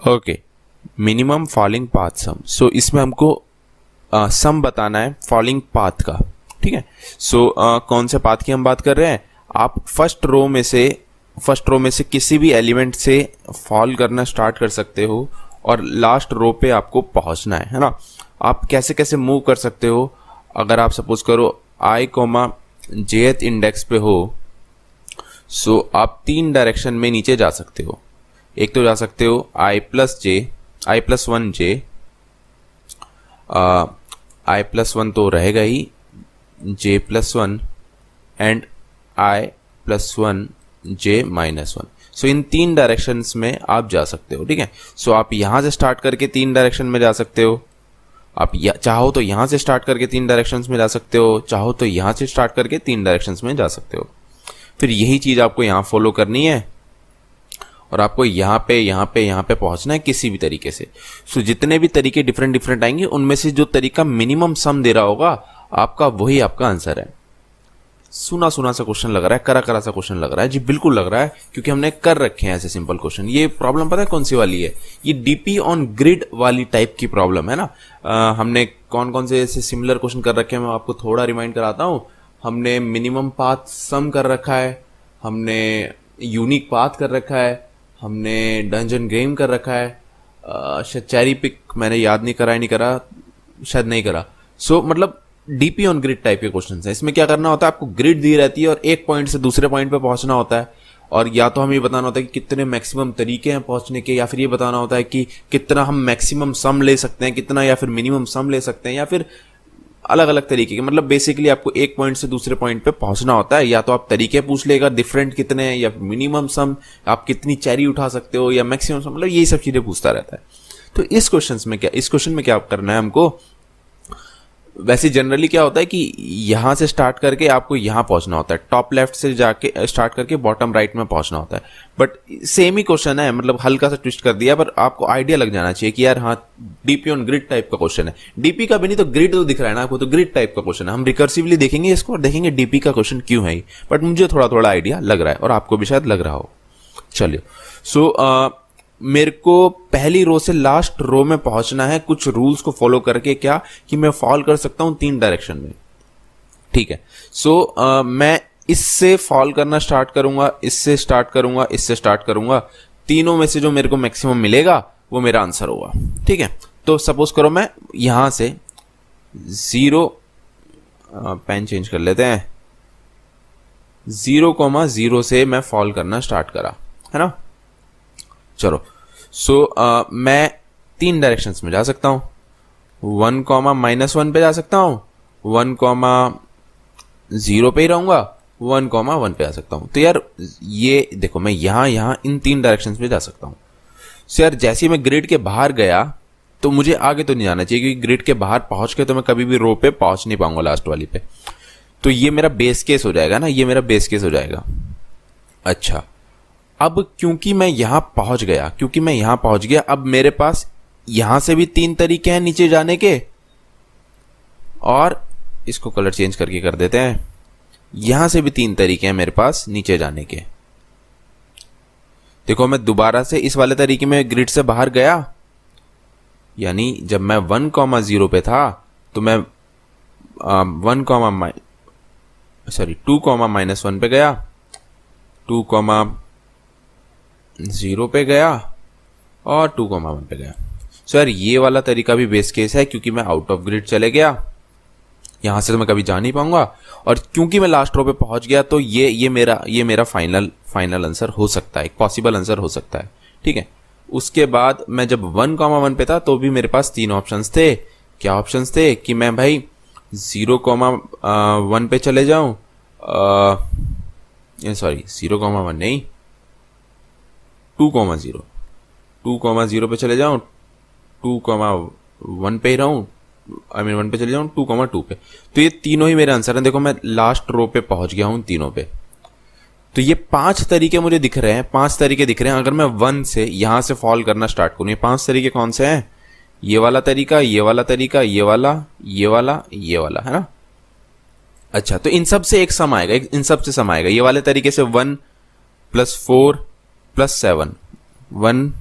Okay, minimum falling path sum. सो इसमें हमको सम बताना है फॉलिंग पाथ का, ठीक है। सो कौन से पाथ की हम बात कर रहे हैं? आप फर्स्ट रो में से किसी भी एलिमेंट से फॉल करना स्टार्ट कर सकते हो और लास्ट रो पे आपको पहुंचना है ना। आप कैसे कैसे मूव कर सकते हो? अगर आप सपोज करो i jth इंडेक्स पे हो, सो आप 3 डायरेक्शन में नीचे जा सकते हो। एक तो जा सकते हो i+1 j, i+1 तो रहेगा ही, j+1 and i+1 j-1। So in 3 directions में आप जा सकते हो, ठीक है। सो आप यहां से स्टार्ट करके 3 डायरेक्शन में जा सकते हो। आप चाहो तो यहां से स्टार्ट करके 3 डायरेक्शंस में जा सकते हो, चाहो तो यहां से स्टार्ट करके 3 डायरेक्शंस में जा सकते हो। फिर यही चीज आपको यहां फॉलो करनी है और आपको यहां पे पहुंचना है किसी भी तरीके से। सो जितने भी तरीके डिफरेंट आएंगे, उनमें से जो तरीका मिनिमम सम दे रहा होगा आपका, वही आपका आंसर है। सुना सा क्वेश्चन लग रहा है, करा सा क्वेश्चन लग रहा है जी, बिल्कुल लग रहा है, क्योंकि हमने कर रखे हैं ऐसे सिंपल क्वेश्चन। ये प्रॉब्लम पता है कौन सी वाली है? ये डीपी ऑन ग्रिड वाली टाइप की प्रॉब्लम है ना। हमने कौन से ऐसे सिमिलर क्वेश्चन कर रखे हैं, मैं आपको थोड़ा रिमाइंड कराता हूं। हमने मिनिमम पाथ सम कर रखा है, हमने यूनिक पाथ कर रखा है, हमने डंजन गेम कर रखा है, शायद चेरी पिक मैंने याद नहीं करा, शायद नहीं करा। सो मतलब डीपी ऑन ग्रिड टाइप के क्वेश्चन है। इसमें क्या करना होता है, आपको ग्रिड दी रहती है और एक पॉइंट से दूसरे पॉइंट पे पहुंचना होता है, और या तो हमें बताना होता है कि कितने मैक्सिमम तरीके हैं पहुंचने के, या फिर ये बताना होता है कि कितना हम मैक्सिमम सम ले सकते हैं, कितना या फिर मिनिमम सम ले सकते हैं, या फिर अलग अलग तरीके के। मतलब बेसिकली आपको एक पॉइंट से दूसरे पॉइंट पे पहुंचना होता है। या तो आप तरीके पूछ लेगा डिफरेंट कितने हैं, या मिनिमम सम आप कितनी चेरी उठा सकते हो, या मैक्सिमम सम, मतलब यही सब चीजें पूछता रहता है। तो इस क्वेश्चन में क्या करना है हमको? वैसे जनरली क्या होता है कि यहां से स्टार्ट करके आपको यहां पहुंचना होता है, टॉप लेफ्ट से जाके स्टार्ट करके बॉटम राइट में पहुंचना होता है। बट सेम ही क्वेश्चन है, मतलब हल्का सा ट्विस्ट कर दिया, पर आपको आइडिया लग जाना चाहिए कि यार हाँ, डीपी ऑन ग्रिड टाइप का क्वेश्चन है। डीपी का भी नहीं तो ग्रिड तो दिख रहा है ना आपको, तो ग्रिड टाइप का क्वेश्चन है। हम रिकर्सिवली देखेंगे इसको और देखेंगे डीपी का क्वेश्चन क्यों है, बट मुझे थोड़ा आइडिया लग रहा है और आपको भी शायद लग रहा हो। चलिए, सो मेरे को पहली रो से लास्ट रो में पहुंचना है कुछ रूल्स को फॉलो करके, क्या कि मैं फॉल कर सकता हूं 3 डायरेक्शन में, ठीक है। सो मैं इससे फॉल करना स्टार्ट करूंगा, इससे स्टार्ट करूंगा, इससे स्टार्ट करूंगा। तीनों में से जो मेरे को मैक्सिमम मिलेगा वो मेरा आंसर होगा, ठीक है। तो सपोज करो मैं यहां से 0, पेन चेंज कर लेते हैं, 0,0 से मैं फॉल करना स्टार्ट करा, है ना। चलो, सो मैं 3 डायरेक्शंस में जा सकता हूं। 1,-1 पे जा सकता हूं, 1,0 पे ही रहूंगा, 1,1 पे जा सकता हूं। तो यार ये देखो, मैं यहां इन 3 डायरेक्शंस में जा सकता हूं। सो यार जैसे ही मैं ग्रिड के बाहर गया तो मुझे आगे तो नहीं जाना चाहिए, क्योंकि ग्रिड के बाहर पहुंच के तो मैं कभी भी रो पे पहुंच नहीं पाऊंगा लास्ट वाली पे। तो ये मेरा बेस केस हो जाएगा ना, ये मेरा बेस केस हो जाएगा। अच्छा, अब क्योंकि मैं यहां पहुंच गया, अब मेरे पास यहां से भी 3 तरीके हैं नीचे जाने के, और इसको कलर चेंज करके कर देते हैं, यहां से भी 3 तरीके हैं मेरे पास नीचे जाने के। देखो, मैं दोबारा से इस वाले तरीके में ग्रिड से बाहर गया, यानी जब मैं 1,0 पे था तो मैं 2,-1 पे गया, 2,0 पे गया और 2,1 पे गया। सो यार ये वाला तरीका भी बेस केस है, क्योंकि मैं आउट ऑफ ग्रिड चले गया, यहां से तो मैं कभी जा नहीं पाऊंगा, और क्योंकि मैं लास्ट रो पे पहुंच गया, तो ये मेरा फाइनल आंसर हो सकता है, एक पॉसिबल आंसर हो सकता है, ठीक है। उसके बाद मैं जब 1,1 पे था तो भी मेरे पास 3 ऑप्शंस थे। क्या ऑप्शंस थे? कि मैं भाई 0,1 पे चले जाऊं, सॉरी 0,1 नहीं, 2,0 पे चले जाऊं, 2,1 पे ही रहूं, 1 पे चले जाऊं, 2,2 पे। तो ये तीनों ही मेरे आंसर हैं। देखो, मैं लास्ट रो पे पहुंच गया हूं तीनों पे। तो ये 5 तरीके मुझे दिख रहे हैं, 5 तरीके दिख रहे हैं। अगर मैं 1 से यहां से फॉल करना स्टार्ट करूं, ये 5 तरीके कौन से हैं? ये वाला तरीका, ये वाला तरीका, ये वाला, ये वाला, ये वाला, है ना। अच्छा, तो इन सब से एक सम आएगा, इन सब से सम आएगा। ये वाले तरीके से 1 + 4 + 7, 1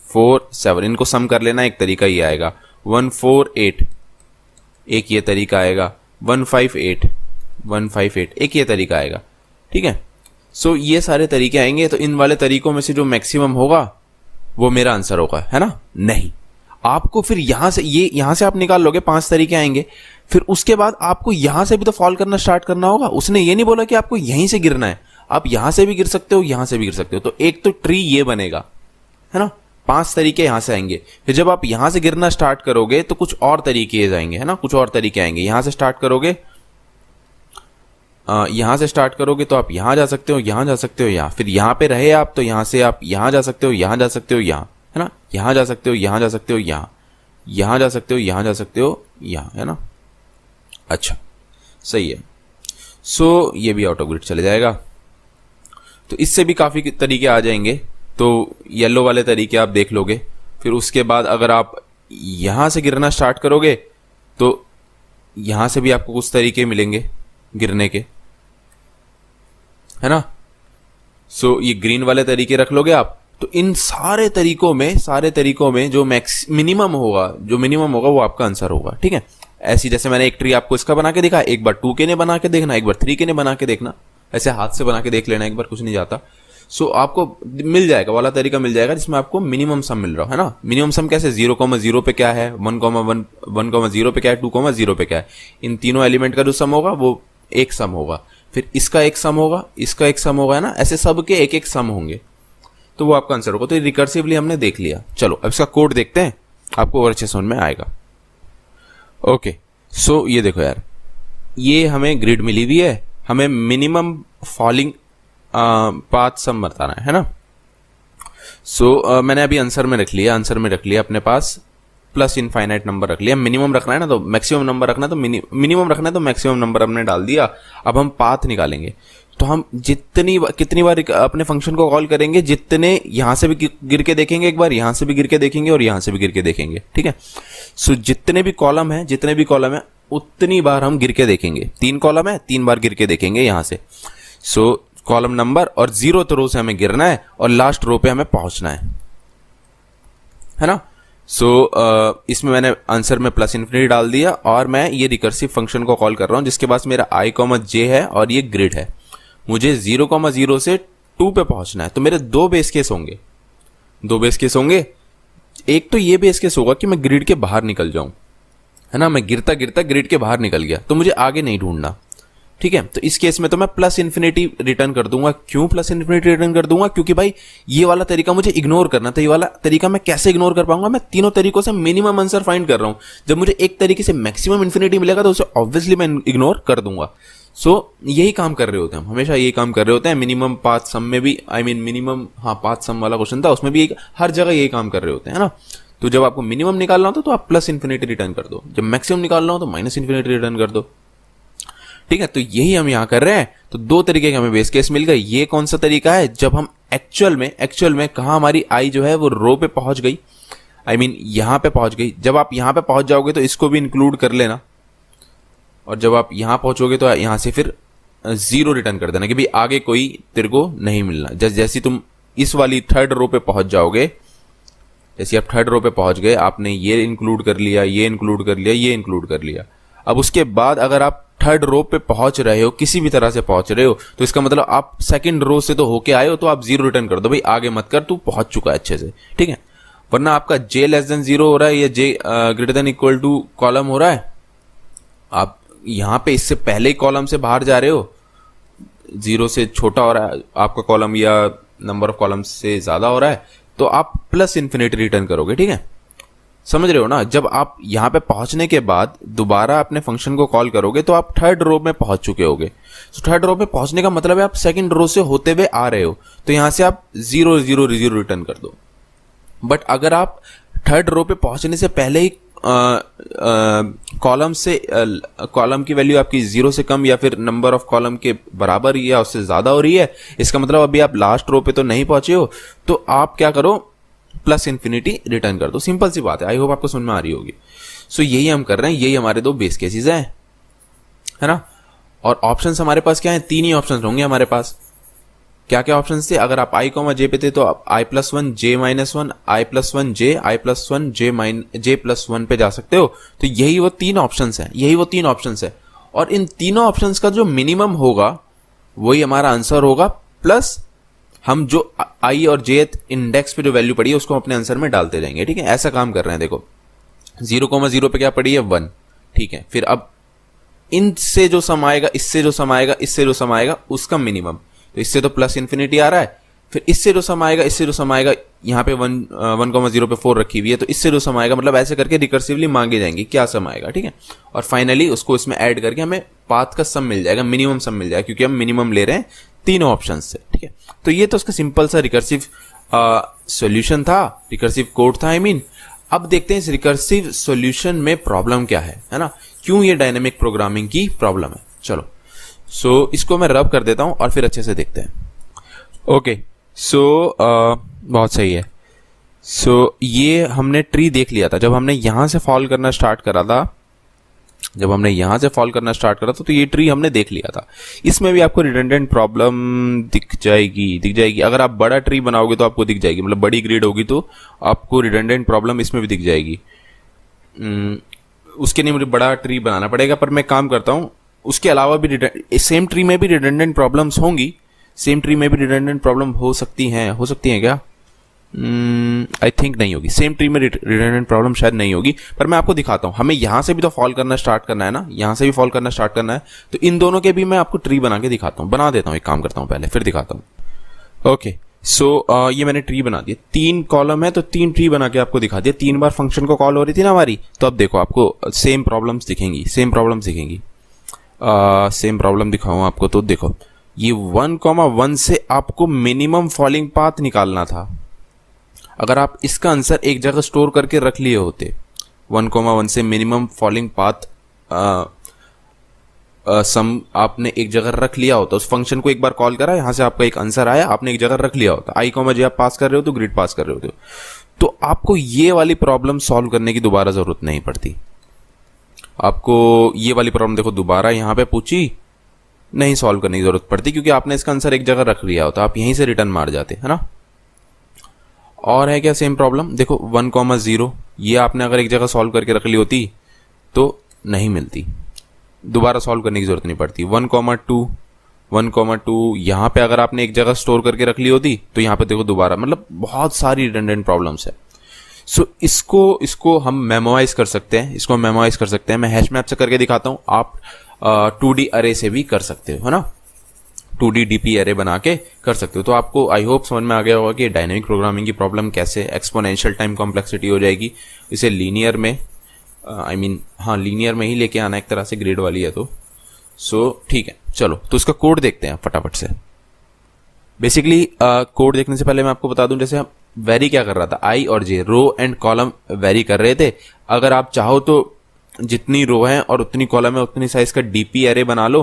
4 7, इनको सम कर लेना, एक तरीका ये आएगा। 1 4 8, एक ये तरीका आएगा। 1 5 8 1 5 8, एक ये तरीका आएगा। ठीक है, सो ये सारे तरीके आएंगे। तो इन वाले तरीकों में से जो मैक्सिमम होगा वो मेरा आंसर होगा, है ना? नहीं, आपको फिर यहां से, ये यहां से आप निकाल लोगे, 5 तरीके आएंगे, फिर उसके बाद आपको यहां से भी तो फॉल करना स्टार्ट करना होगा। उसने ये नहीं बोला कि आपको यहीं से गिरना है, आप यहां से भी गिर सकते हो, यहां से भी गिर सकते हो। तो एक तो ट्री ये बनेगा, है ना? 5 तरीके यहां से आएंगे। फिर जब आप यहां से गिरना स्टार्ट करोगे तो कुछ और तरीके आएंगे, है ना? कुछ और तरीके आएंगे। यहां से स्टार्ट करोगे, यहां से स्टार्ट करोगे तो आप यहां जा सकते हो, यहां जा सकते हो, यहां, फिर यहां पे रहे आप तो यहां से आप यहां जा सकते हो, यहां जा सकते हो, यहां, है ना? यहां जा सकते हो, यहां जा सकते हो, यहां, यहां जा सकते हो, यहां जा सकते हो, यहां, है ना? अच्छा, सही है। सो ये भी आउट ऑफ ग्रिड चले जाएगा। तो इससे भी काफी तरीके आ जाएंगे। तो येलो वाले तरीके आप देख लोगे। फिर उसके बाद अगर आप यहां से गिरना स्टार्ट करोगे तो यहां से भी आपको कुछ तरीके मिलेंगे गिरने के, है ना? सो ये ग्रीन वाले तरीके रख लोगे आप। तो इन सारे तरीकों में जो मिनिमम होगा वो आपका आंसर होगा। ठीक है, ऐसी जैसे मैंने एक ट्री आपको इसका बना के दिखा, एक बार 2 के ने बना के देखना, एक बार 3 के ने बना के देखना, ऐसे हाथ से बना के देख लेना एक बार, कुछ नहीं जाता। सो आपको मिल जाएगा, वाला तरीका मिल जाएगा जिसमें आपको मिनिमम सम मिल रहा है ना? मिनिमम सम कैसे? 0,0 पे क्या है, 1,0 पे क्या है, 2,0 पे क्या है, इन तीनों एलिमेंट का जो सम होगा वो एक सम होगा। फिर इसका एक सम होगा, इसका एक सम होगा, है ना? ऐसे सब के एक एक सम होंगे, तो वो आपका आंसर होगा। तो रिकर्सिवली हमने देख लिया। चलो अब इसका कोड देखते हैं, आपको और अच्छे समझ में आएगा। ओके, सो ये देखो यार, ये हमें ग्रिड मिली हुई है, हमें मिनिमम फॉलिंग पाथ सम बताना है ना? सो मैंने अभी आंसर में रख लिया अपने पास प्लस इनफाइनाइट नंबर रख लिया। मिनिमम रखना है ना तो मैक्सिमम नंबर रखना है, तो मिनिमम रखना है तो मैक्सिमम नंबर हमने डाल दिया। अब हम पाथ निकालेंगे। तो हम कितनी बार अपने फंक्शन को कॉल करेंगे, जितने यहां से भी गिर के देखेंगे, एक बार यहां से भी गिर के देखेंगे और यहां से भी गिर के देखेंगे। ठीक है, सो जितने भी कॉलम है उतनी बार हम गिर के देखेंगे। 3 कॉलम है, 3 बार गिर के देखेंगे यहां से। सो कॉलम नंबर और 0th रो से हमें गिरना है और लास्ट रो पे हमें पहुंचना है ना? सो इसमें मैंने आंसर में प्लस इन्फिनिटी डाल दिया और मैं ये रिकर्सिव फंक्शन को कॉल कर रहा हूं जिसके पास मेरा i, j है और ये ग्रिड है। मुझे 0,0 से 2 पे पहुंचना है। तो मेरे 2 बेस केस होंगे। एक तो ये बेस केस होगा कि मैं ग्रिड के बाहर निकल जाऊं, है ना? मैं गिरता गिरता ग्रिड के बाहर निकल गया तो मुझे आगे नहीं ढूंढना। ठीक है, तो इस केस में तो मैं प्लस इन्फिनिटी रिटर्न कर दूंगा। क्यों प्लस इन्फिनिटी रिटर्न कर दूंगा? क्योंकि भाई ये वाला तरीका मुझे इग्नोर करना था। ये वाला तरीका मैं कैसे इग्नोर कर पाऊंगा? मैं तीनों तरीकों से मिनिमम आंसर फाइंड कर रहा हूं। जब मुझे एक तरीके से मैक्सिमम इन्फिनिटी मिलेगा तो उसे ऑब्वियसली मैं इग्नोर कर दूंगा। सो यही काम कर रहे होते हैं हम, हमेशा यही काम कर रहे होते हैं। मिनिमम पाथ सम में भी, मिनिमम पाथ सम वाला क्वेश्चन था उसमें भी हर जगह यही काम कर रहे होते हैं ना? तो जब आपको मिनिमम निकालना हो तो आप प्लस इन्फिनिटी रिटर्न कर दो, जब मैक्सिमम निकालना हो तो माइनस इन्फिनिटी रिटर्न कर दो। ठीक है, तो यही हम यहां कर रहे हैं। तो 2 तरीके के हमें बेस केस मिल गए। ये कौन सा तरीका है? जब हम एक्चुअल में कहा हमारी आई जो है वो रो पे पहुंच गई, यहां पे पहुंच गई। जब आप यहां पे पहुंच जाओगे तो इसको भी इंक्लूड कर लेना, और जब आप यहां पहुंचोगे तो यहां से फिर 0 रिटर्न कर देना कि भाई आगे कोई तेरे को नहीं मिलना। जैसे तुम इस वाली 3rd रो पे पहुंच जाओगे, जैसे आप 3rd रो पे पहुंच गए, आपने ये इंक्लूड कर लिया, ये इंक्लूड कर लिया, ये इंक्लूड कर लिया। अब उसके बाद अगर आप 3rd रो पे पहुंच रहे हो, किसी भी तरह से पहुंच रहे हो, तो इसका मतलब आप 2nd रो से तो होके आए हो, तो आप 0 रिटर्न कर दो, भाई आगे मत कर, तू पहुंच चुका है अच्छे से। ठीक है, वरना आपका j 0 हो रहा है या j कॉलम हो रहा है, आप यहां पे इससे पहले ही कॉलम से बाहर जा रहे हो, 0 से छोटा हो रहा है आपका कॉलम या नंबर ऑफ कॉलम से ज्यादा हो रहा है, तो आप प्लस इन्फिनिटी रिटर्न करोगे। ठीक है, समझ रहे हो ना? जब आप यहां पे पहुंचने के बाद दोबारा अपने फंक्शन को कॉल करोगे तो आप 3rd रो में पहुंच चुके होगे। तो 3rd रो पे पहुंचने का मतलब है आप 2nd रो से होते हुए आ रहे हो, तो यहां से आप 0 0 0 रिटर्न कर दो। बट अगर आप 3rd रो पे पहुंचने से पहले ही कॉलम की वैल्यू आपकी 0 से कम या फिर नंबर ऑफ कॉलम के बराबर या उससे ज्यादा हो रही है, इसका मतलब अभी आप लास्ट रो पे तो नहीं पहुंचे हो, तो आप क्या करो, प्लस इन्फिनिटी रिटर्न कर दो। सिंपल सी बात है, आई होप आपको समझ में आ रही होगी। सो यही हम कर रहे हैं, यही हमारे 2 बेस केसेस हैं, है ना? और ऑप्शंस हमारे पास क्या है? 3 ही ऑप्शंस होंगे हमारे पास। क्या क्या ऑप्शन थे, अगर आप i कॉमा जे पे थे तो आप i+1 j-1, i+1 j, i+1 j+1 पे जा सकते हो। तो यही वो तीन ऑप्शंस है, और इन तीनों ऑप्शंस का जो मिनिमम होगा वही हमारा आंसर होगा, प्लस हम जो i और j इंडेक्स पे जो वैल्यू पड़ी है उसको अपने आंसर में डालते जाएंगे। ठीक है, ऐसा काम कर रहे हैं। देखो 0,0 पे क्या पड़ी है 1, ठीक है, फिर अब इनसे जो सम आएगा, इससे जो सम आएगा, इससे जो सम आएगा उसका मिनिमम, तो इससे तो प्लस इन्फिनिटी आ रहा है, फिर इससे जो सम आएगा, इससे जो सम आएगा, यहाँ पे 1,0 पे 4 रखी हुई है, तो इससे जो सम आएगा, मतलब ऐसे करके रिकर्सिवली मांगे जाएंगे क्या सम आएगा। ठीक है, और फाइनली उसको इसमें ऐड करके हमें पाथ का सम मिल जाएगा, मिनिमम सम मिल जाएगा, क्योंकि हम मिनिमम ले रहे हैं तीनों ऑप्शन से। ठीक है, तो ये तो उसका सिंपल सा रिकर्सिव सॉल्यूशन था, रिकर्सिव कोड था आई मीन। अब देखते हैं इस रिकर्सिव सॉल्यूशन में प्रॉब्लम क्या है ना, क्यों ये डायनेमिक प्रोग्रामिंग की प्रॉब्लम है। चलो सो इसको मैं रब कर देता हूं और फिर अच्छे से देखते हैं। ओके सो बहुत सही है। सो ये हमने ट्री देख लिया था, जब हमने यहां से फॉल करना स्टार्ट करा था, तो ये ट्री हमने देख लिया था। इसमें भी आपको रिडंडेंट प्रॉब्लम दिख जाएगी। अगर आप बड़ा ट्री बनाओगे तो आपको दिख जाएगी, मतलब बड़ी ग्रिड होगी तो आपको रिडंडेंट प्रॉब्लम इसमें भी दिख जाएगी। उसके लिए मुझे बड़ा ट्री बनाना पड़ेगा, पर मैं काम करता हूं उसके अलावा भी सेम ट्री में भी रिडंडेंट प्रॉब्लम्स होंगी, सेम ट्री में भी रिडंडेंट प्रॉब्लम हो सकती हैं क्या? आई थिंक नहीं होगी, सेम ट्री में रिडंडेंट प्रॉब्लम शायद नहीं होगी, पर मैं आपको दिखाता हूं। हमें यहां से भी तो फॉल करना स्टार्ट करना है ना, यहां से भी फॉल करना स्टार्ट करना है, तो इन दोनों के भी मैं आपको ट्री बना के दिखाता हूं, बना देता हूं, एक काम करता हूं पहले फिर दिखाता हूं। ओके सो ये मैंने ट्री बना दिया, 3 कॉलम है तो 3 ट्री बना के आपको दिखा दिया। 3 बार फंक्शन को कॉल हो रही थी ना हमारी, तो अब देखो आपको सेम प्रॉब्लम दिखेंगी। सेम प्रॉब्लम दिखाऊं आपको, तो देखो ये 1,1 से आपको मिनिमम फॉलिंग पाथ निकालना था। अगर आप इसका आंसर एक जगह स्टोर करके रख लिए होते, 1,1 से मिनिमम फॉलिंग पाथ सम आपने एक जगह रख लिया होता, उस फंक्शन को एक बार कॉल करा, यहां से आपका एक आंसर आया, आपने एक जगह रख लिया होता, i, j आप पास कर रहे हो तो ग्रिड पास कर रहे होते, तो आपको ये वाली प्रॉब्लम सॉल्व करने की दोबारा जरूरत नहीं पड़ती। आपको ये वाली प्रॉब्लम देखो दोबारा यहां पे पूछी, नहीं सॉल्व करने की जरूरत पड़ती, क्योंकि आपने इसका आंसर एक जगह रख लिया होता, आप यहीं से रिटर्न मार जाते, है ना। और है क्या सेम प्रॉब्लम, देखो 1,0 ये आपने अगर एक जगह सॉल्व करके रख ली होती तो नहीं मिलती, दोबारा सॉल्व करने की जरूरत नहीं पड़ती। 1,2 यहां पे अगर आपने एक जगह स्टोर करके रख ली होती तो यहां पे देखो दोबारा, मतलब बहुत सारी रिडंडेंट प्रॉब्लम्स है। सो इसको हम मेमोराइज कर सकते हैं, मैं हैश मैप से करके दिखाता हूं, आप 2D अरे से भी कर सकते हो, है ना, 2D DP अरे बना के कर सकते हो। तो आपको आई होप समझ में आ गया होगा कि डायनेमिक प्रोग्रामिंग की प्रॉब्लम कैसे एक्सपोनेंशियल टाइम कॉम्प्लेक्सिटी हो जाएगी, इसे लीनियर में लीनियर में ही लेके आना एक तरह से, ग्रिड वाली है तो। सो ठीक है, चलो तो इसका कोड देखते हैं फटाफट से। बेसिकली कोड देखने से पहले मैं आपको बता दूं, जैसे हम वेरी क्या कर रहा था, i और j row and column vary कर रहे थे। अगर आप चाहो तो जितनी रो है और उतनी कॉलम है उतनी साइज का डीपी अरे बना लो,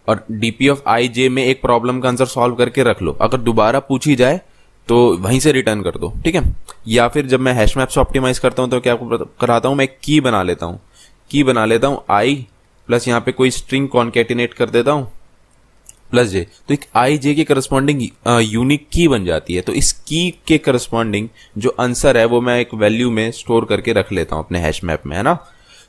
और डीपी ऑफ i j में एक प्रॉब्लम का आंसर सॉल्व करके रख लो, अगर दोबारा पूछी जाए तो वहीं से रिटर्न कर दो, ठीक है। या फिर जब मैं हैश मैप से ऑप्टिमाइज करता हूं तो क्या कराता हूं, मैं की बना लेता हूं i प्लस यहां पे कोई स्ट्रिंग कॉन्केटिनेट कर देता हूं प्लस जे, तो एक आई जे के करस्पॉन्डिंग यूनिक की बन जाती है। तो इस की के करस्पॉन्डिंग जो आंसर है वो मैं एक वैल्यू में स्टोर करके रख लेता हूं अपने हैश मैप में, है ना।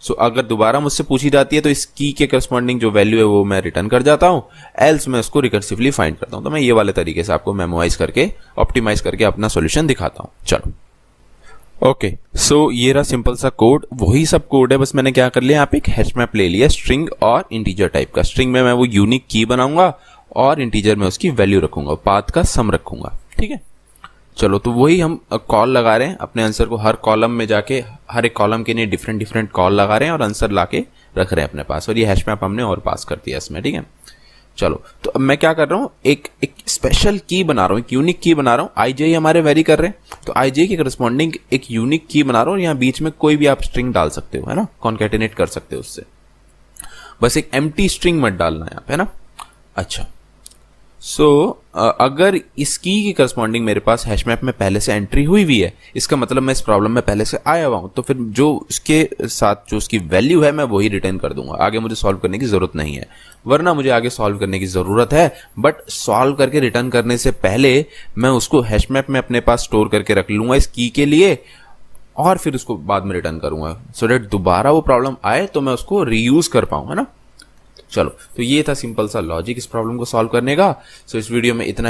सो अगर दोबारा मुझसे पूछी जाती है तो इस की के करस्पॉन्डिंग जो वैल्यू है वो मैं रिटर्न कर जाता हूं, एल्स मैं उसको रिकर्सिवली फाइंड करता हूं। तो मैं ये वाले तरीके से आपको मेमोराइज करके ऑप्टिमाइज करके अपना सॉल्यूशन दिखाता हूं। चलो ओके, सो ये रहा सिंपल सा कोड, वही सब कोड है, बस मैंने क्या कर लिया, यहाँ पे एक हैश मैप ले लिया स्ट्रिंग और इंटीजर टाइप का। स्ट्रिंग में मैं वो यूनिक की बनाऊंगा और इंटीजर में उसकी वैल्यू रखूंगा, पाथ का सम रखूंगा, ठीक है। चलो तो वही हम कॉल लगा रहे हैं अपने आंसर को, हर कॉलम में जाके हर एक कॉलम के लिए डिफरेंट कॉल लगा रहे हैं और आंसर लाके रख रहे हैं अपने पास, और ये हैश मैप हमने और पास कर दिया इसमें, ठीक है। चलो तो अब मैं क्या कर रहा हूँ, एक स्पेशल की बना रहा हूँ, एक यूनिक की बना रहा हूँ। आई जे हमारे वेरी कर रहे हैं तो आई जे के करस्पॉन्डिंग एक यूनिक की बना रहा हूँ, यहाँ बीच में कोई भी आप स्ट्रिंग डाल सकते हो, है ना, कॉन्केटिनेट कर सकते हो उससे, बस एक एम्प्टी स्ट्रिंग मत डालना यहाँ पे, है ना। अच्छा सो अगर इस की करस्पॉन्डिंग मेरे पास हैश मैप में पहले से एंट्री हुई हुई है, इसका मतलब मैं इस प्रॉब्लम में पहले से आया हुआ हूं, तो फिर जो उसके साथ जो उसकी वैल्यू है मैं वही रिटर्न कर दूंगा, आगे मुझे सॉल्व करने की जरूरत नहीं है। वरना मुझे आगे सॉल्व करने की जरूरत है, बट सॉल्व करके रिटर्न करने से पहले मैं उसको हैश मैप में अपने पास स्टोर करके रख लूंगा इस की के लिए, और फिर उसको बाद में रिटर्न करूंगा, सो दैट दोबारा वो प्रॉब्लम आए तो मैं उसको रीयूज कर पाऊं, है ना। चलो, तो ये था सिंपल सा लॉजिक इस प्रॉब्लम को सॉल्व करने का। सो इस वीडियो में इतना